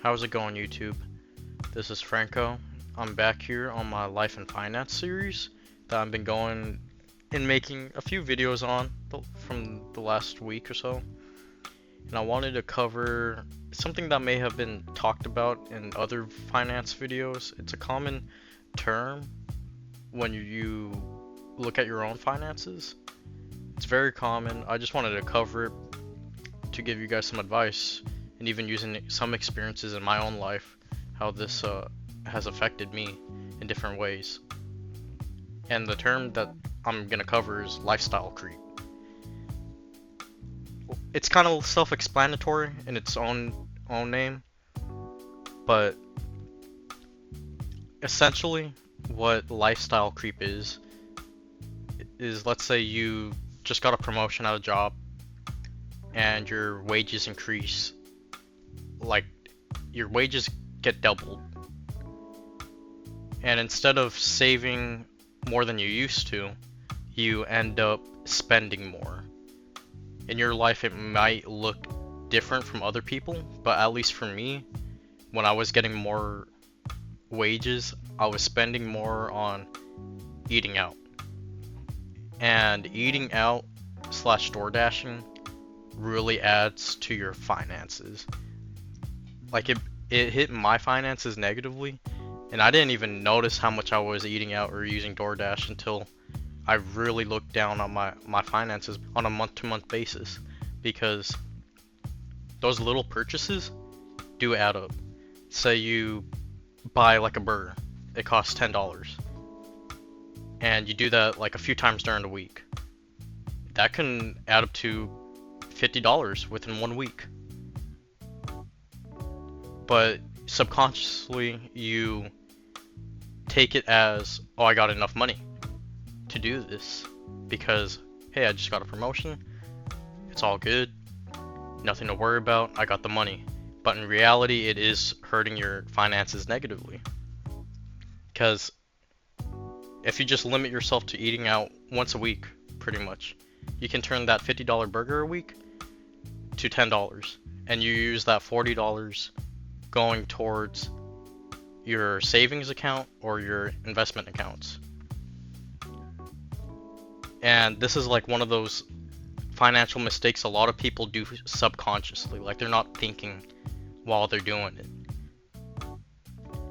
How's it going, YouTube? This is Franco. I'm back here on my life and finance series that I've been going and making a few videos on from the last week or so. And I wanted to cover something that may have been talked about in other finance videos. It's a common term when you look at your own finances. It's very common. I just wanted to cover it to give you guys some advice and even using some experiences in my own life, how this has affected me in different ways. And the term that I'm gonna cover is lifestyle creep. It's kind of self-explanatory in its own name, but essentially what lifestyle creep is let's say you just got a promotion at a job and your wages increase, like your wages get doubled, and instead of saving more than you used to, you end up spending more. In your life it might look different from other people, but at least for me, when I was getting more wages, I was spending more on eating out. And eating out slash door dashing really adds to your finances. Like it hit my finances negatively, and I didn't even notice how much I was eating out or using DoorDash until I really looked down on my finances on a month-to-month basis, because those little purchases do add up. Say you buy like a burger, it costs $10, and you do that like a few times during the week. That can add up to $50 within 1 week. But subconsciously you take it as, oh, I got enough money to do this because, hey, I just got a promotion, it's all good, nothing to worry about, I got the money. But in reality, it is hurting your finances negatively, because if you just limit yourself to eating out once a week, pretty much, you can turn that $50 burger a week to $10, and you use that $40 going towards your savings account or your investment accounts. And this is like one of those financial mistakes a lot of people do subconsciously, like they're not thinking while they're doing it.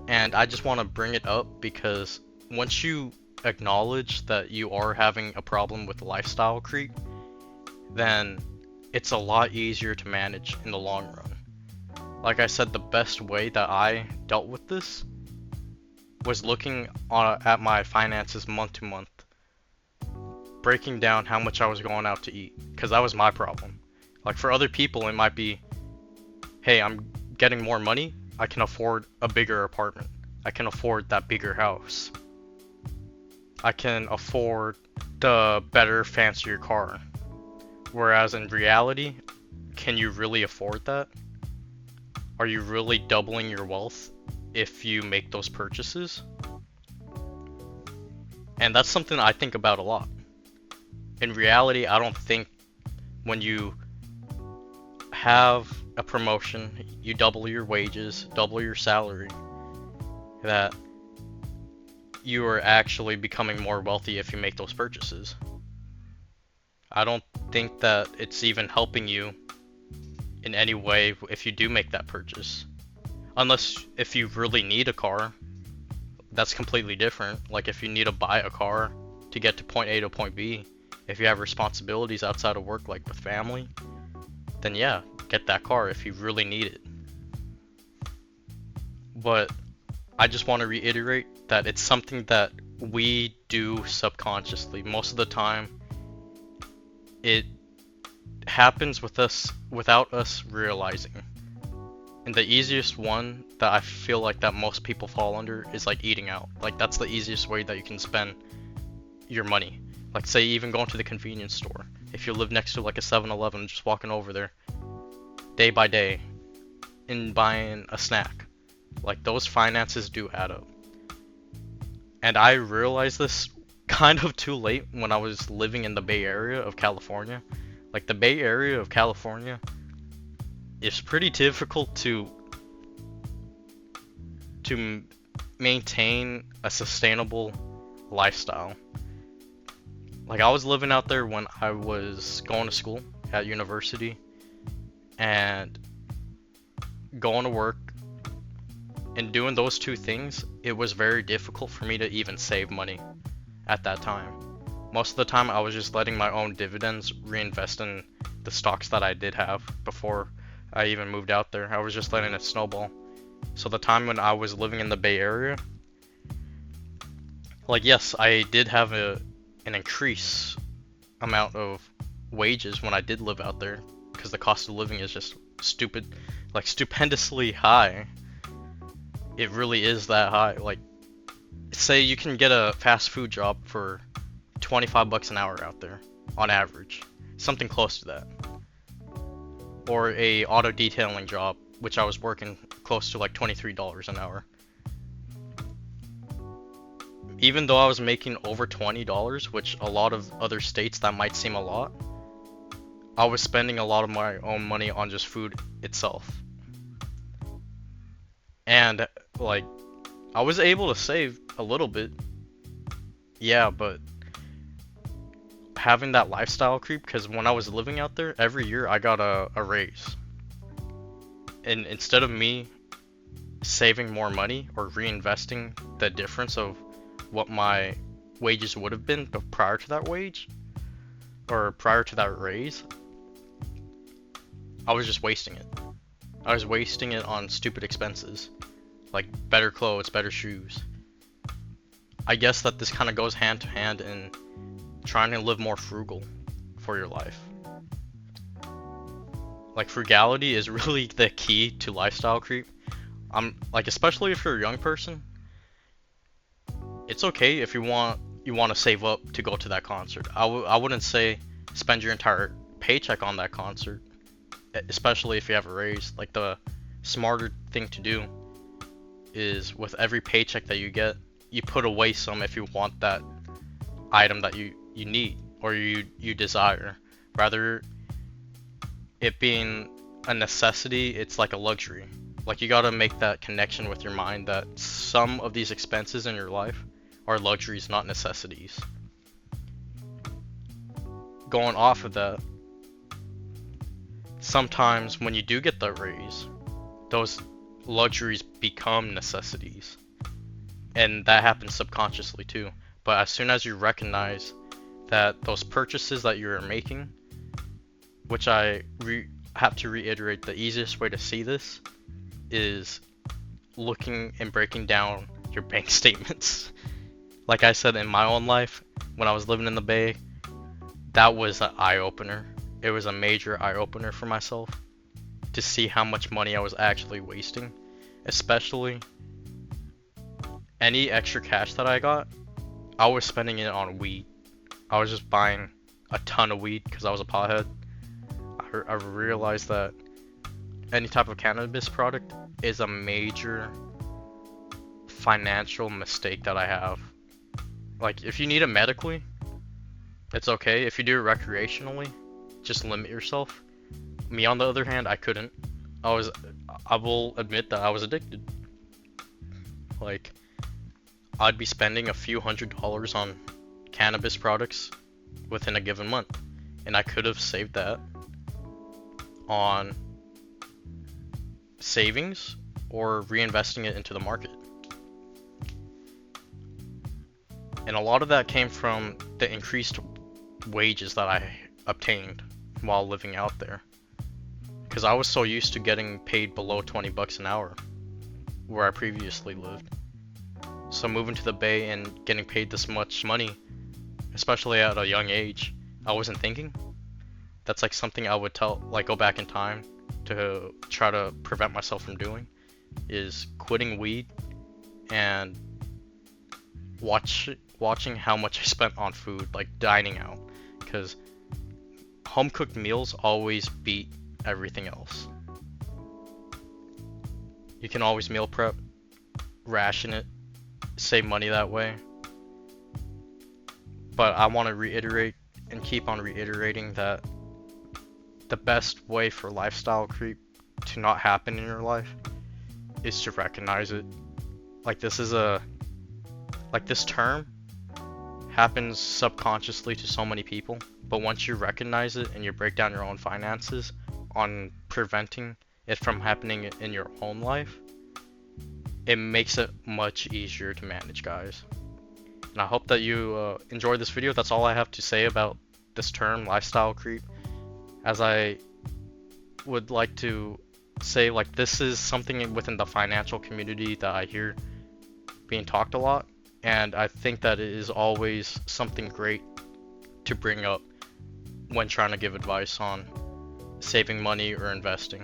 And I just want to bring it up because once you acknowledge that you are having a problem with lifestyle creep, then it's a lot easier to manage in the long run. Like I said, the best way that I dealt with this was looking at my finances month to month, breaking down how much I was going out to eat, because that was my problem. Like for other people it might be, hey, I'm getting more money, I can afford a bigger apartment, I can afford that bigger house, I can afford the better, fancier car. Whereas in reality, can you really afford that? Are you really doubling your wealth if you make those purchases? And that's something I think about a lot. In reality, I don't think when you have a promotion, you double your wages, double your salary, that you are actually becoming more wealthy if you make those purchases. I don't think that it's even helping you in any way if you do make that purchase. Unless if you really need a car, that's completely different. Like if you need to buy a car to get to point A to point B, if you have responsibilities outside of work, like with family, then yeah, get that car if you really need it. But I just want to reiterate that it's something that we do subconsciously. Most of the time, it happens with us without us realizing. And the easiest one that I feel like that most people fall under is like eating out. Like that's the easiest way that you can spend your money. Like say even going to the convenience store. If you live next to like a 7-Eleven, just walking over there day by day and buying a snack. Like those finances do add up. And I realized this kind of too late when I was living in the Bay Area of California. Like the Bay Area of California is pretty difficult to to maintain a sustainable lifestyle. Like, I was living out there when I was going to school at university and going to work and doing those two things. It was very difficult for me to even save money at that time. Most of the time I was just letting my own dividends reinvest in the stocks that I did have before I even moved out there. I was just letting it snowball. So the time when I was living in the Bay Area, like, yes, I did have an increase amount of wages when I did live out there, because the cost of living is just stupendously high. It really is that high. Like, say you can get a fast food job for 25 bucks an hour out there on average, something close to that, or a auto detailing job, which I was working close to like $23 an hour. Even though I was making over $20, which a lot of other states that might seem a lot, I was spending a lot of my own money on just food itself. And like, I was able to save a little bit, yeah, but having that lifestyle creep, because when I was living out there, every year I got a raise. And instead of me saving more money or reinvesting the difference of what my wages would have been prior to that wage or prior to that raise, I was just wasting it. I was wasting it on stupid expenses, like better clothes, better shoes. I guess that this kind of goes hand to hand in trying to live more frugal for your life. Like, frugality is really the key to lifestyle creep. Especially if you're a young person, it's okay if you want to save up to go to that concert. I wouldn't say spend your entire paycheck on that concert, especially if you have a raise. Like, the smarter thing to do is with every paycheck that you get, you put away some if you want that item that you need or you desire. Rather it being a necessity, it's like a luxury. Like, you gotta make that connection with your mind that some of these expenses in your life are luxuries, not necessities. Going off of that, sometimes when you do get that raise, those luxuries become necessities. And that happens subconsciously too. But as soon as you recognize that those purchases that you're making, which I have to reiterate, the easiest way to see this is looking and breaking down your bank statements. Like I said, in my own life, when I was living in the Bay, that was an eye-opener. It was a major eye-opener for myself to see how much money I was actually wasting. Especially any extra cash that I got, I was spending it on weed. I was just buying a ton of weed because I was a pothead. I realized that any type of cannabis product is a major financial mistake that I have. Like, if you need it medically, it's okay. If you do it recreationally, just limit yourself. Me, on the other hand, I couldn't. I will admit that I was addicted. Like, I'd be spending a few $100s on cannabis products within a given month, and I could have saved that on savings or reinvesting it into the market. And a lot of that came from the increased wages that I obtained while living out there, because I was so used to getting paid below 20 bucks an hour where I previously lived. So moving to the Bay and getting paid this much money, especially at a young age, I wasn't thinking. That's like something I would go back in time to try to prevent myself from doing, is quitting weed and watching how much I spent on food, like dining out, because home cooked meals always beat everything else. You can always meal prep, ration it, save money that way. But I want to reiterate and keep on reiterating that the best way for lifestyle creep to not happen in your life is to recognize it like this term happens subconsciously to so many people, but once you recognize it and you break down your own finances on preventing it from happening in your own life, it makes it much easier to manage, guys. And I hope that you enjoyed this video. That's all I have to say about this term, lifestyle creep. As I would like to say, like, this is something within the financial community that I hear being talked a lot, and I think that it is always something great to bring up when trying to give advice on saving money or investing,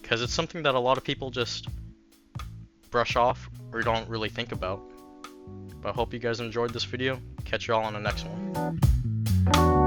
because it's something that a lot of people just brush off or don't really think about. But I hope you guys enjoyed this video. Catch y'all on the next one.